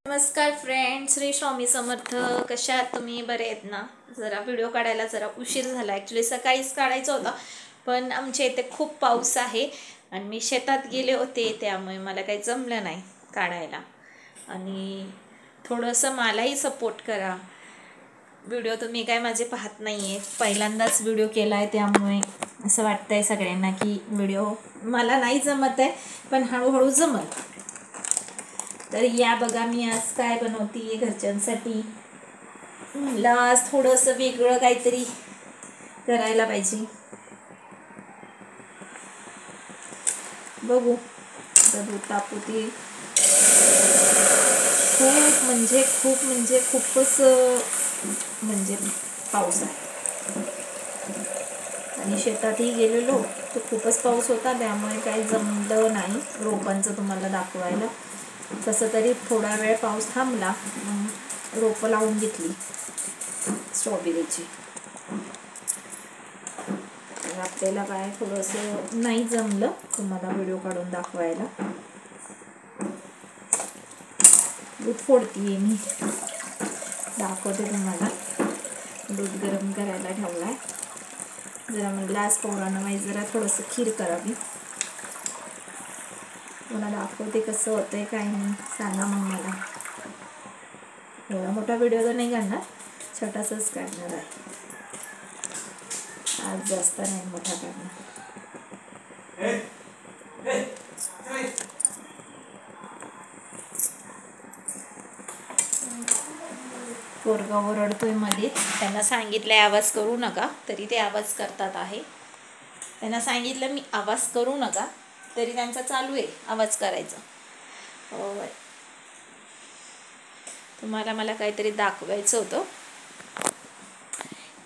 नमस्कार फ्रेंड्स, श्री स्वामी समर्थ. कशा आहात तुम्ही? बरे आहेत ना? जरा व्हिडिओ काढायला जरा उशीर झाला. ॲक्च्युली सकाळीच काढायचं होता, पण आमच्या इथे खूप पाऊस आहे आणि मी शेतात गेले होते, त्यामुळे मला काही जमलं नाही काढायला. आणि थोडंसं मलाही सपोर्ट करा. व्हिडिओ तुम्ही काय माझे पाहत नाही आहे, पहिल्यांदाच व्हिडिओ केला आहे, त्यामुळे असं वाटतं आहे सगळ्यांना की व्हिडिओ मला नाही जमत आहे, पण हळूहळू जमल. तर या बघा, मी आज काय बनवते घरच्यांसाठी. मला आज थोडंसं वेगळं काहीतरी करायला पाहिजे. बघू, दूध तापू ते. खूपच पाऊस आहे आणि शेतातही गेलेलो तर खूपच पाऊस होता, त्यामुळे काही जमलं नाही रोपांचं तुम्हाला दाखवायला. कसं तरी थोडा वेळ पाऊस थांबला, मग रोपं लावून घेतली स्ट्रॉबेरीची. आपल्याला काय थोडंसं नाही जमलं तुम्हाला व्हिडिओ काढून दाखवायला. दूध फोडतीये मी, दाखवते तुम्हाला. दूध गरम करायला ठेवला आहे. जरा म्हटलं आज पोरांना माहिती जरा थोडंसं खीर करावी. मला दाखवते कसं होतंय काय नाही, सांगा मग मला. एवढा मोठा व्हिडिओ तर नाही काढणार, छोटासाच काढणार आहे आज, जास्त नाही मोठा काढणार. पोरगा ओरडतोय मध्ये. त्यांना सांगितलंय आवाज करू नका, तरी ते आवाज करतात आहे. त्यांना सांगितलं मी आवाज करू नका, तरी त्यांचा चालू आहे आवाज करायचा. होय, तुम्हाला मला काहीतरी दाखवायचं होतं.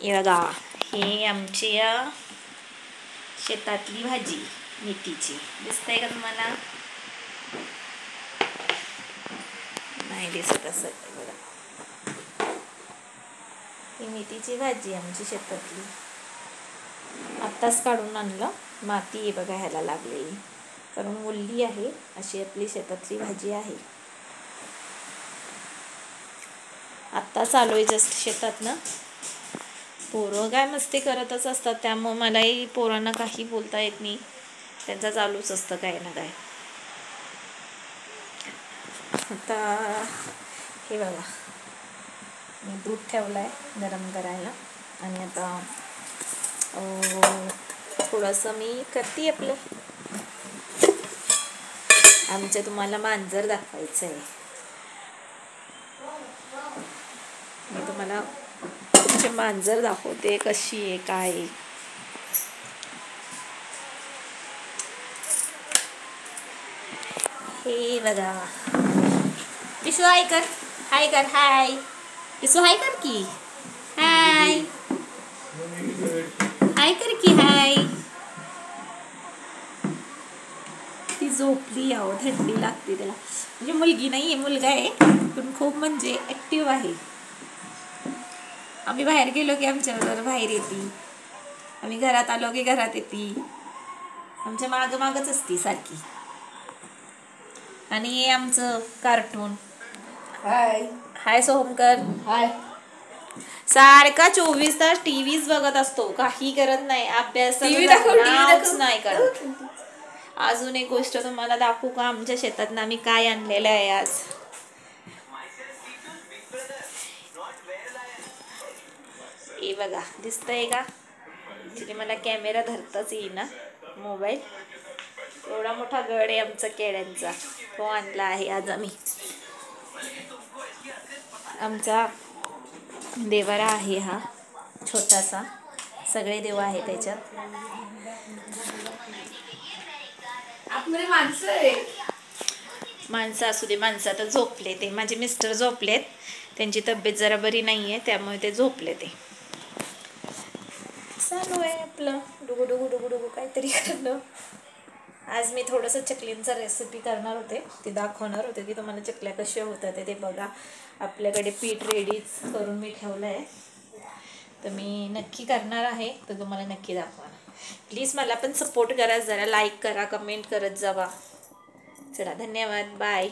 हे बघा, हे आमची शेतातली भाजी मेथीची. दिसतंय का तुम्हाला? नाही दिसत असं. बघा, ही मेथीची भाजी आमची शेतातली. आत्ताच काढून आणलं. माती आहे बघा ह्याला लागलेली, कारण ओली आहे. अशी आपली शेतातली भाजी आहे. आत्ताच आलोय जस्ट शेतातनं. पोरं काय मस्ती करतच असतात, त्यामुळे मलाही पोरांना काही बोलता येत नाही. त्यांचं चालूच असतं काय ना काय. आता हे बघा, मी दूध ठेवलं आहे गरम करायला आणि आता थोडंसं मी करते आपलं. आमचं तुम्हाला मांजर दाखवायचं आहे. मी तुम्हाला मांजर दाखवते कशी आहे काय. हे बघा, पिशू हाय कर, हाय कर, हाय पिशू, हाय कर की, हाय हाय कर की, हाय. ती झोपली. आहो, थंडी लागते त्याला. म्हणजे मुलगी नाही आहे, मुलगा आहे, पण खूप म्हणजे ॲक्टिव्ह आहे. आम्ही बाहेर गेलो की आमच्याबरोबर बाहेर येते, आम्ही घरात आलो की घरात येते, आमच्या मागच असते सारखी. आणि हे आमचं कार्टून. हाय हाय सोहमकर, हाय. सारखा 24 तास टीव्हीच बघत असतो, काही करत नाही, अभ्यास नाही करत. अजून एक गोष्ट तुम्हाला दाखवू का, आमच्या शेतात आम्ही काय आणलेलं आहे आज. हे बघा, दिसतंय का? ॲक्च्युली मला कॅमेरा धरताच येईना, मोबाईल. एवढा मोठा गड आहे आमचा केळ्यांचा, तो आणला आहे आज आम्ही. आमचा देवारा आहे हा छोटासा, सगळे देव आहे त्याच्यात. माणसं असू दे, माणसं आता झोपले. ते माझे मिस्टर झोपलेत, त्यांची तब्येत जरा बरी नाही आहे, त्यामुळे ते झोपले. ते चालू आहे आपलं डुगू डुगू डुगू डुगू काहीतरी करणं. आज मी थोडंसं चकलींचा रेसिपी करणार होते, ती दाखवणार होते की तुम्हाला चकल्या कशा होतात ते बघा. आपल्याकडे पीठ रेडीच करून मी ठेवलं आहे, तर मी नक्की करणार आहे, तर तुम्हाला नक्की दाखवणार. प्लीज मला पण सपोर्ट करा, जरा लाईक करा, कमेंट करत जावा. चला, धन्यवाद, बाय.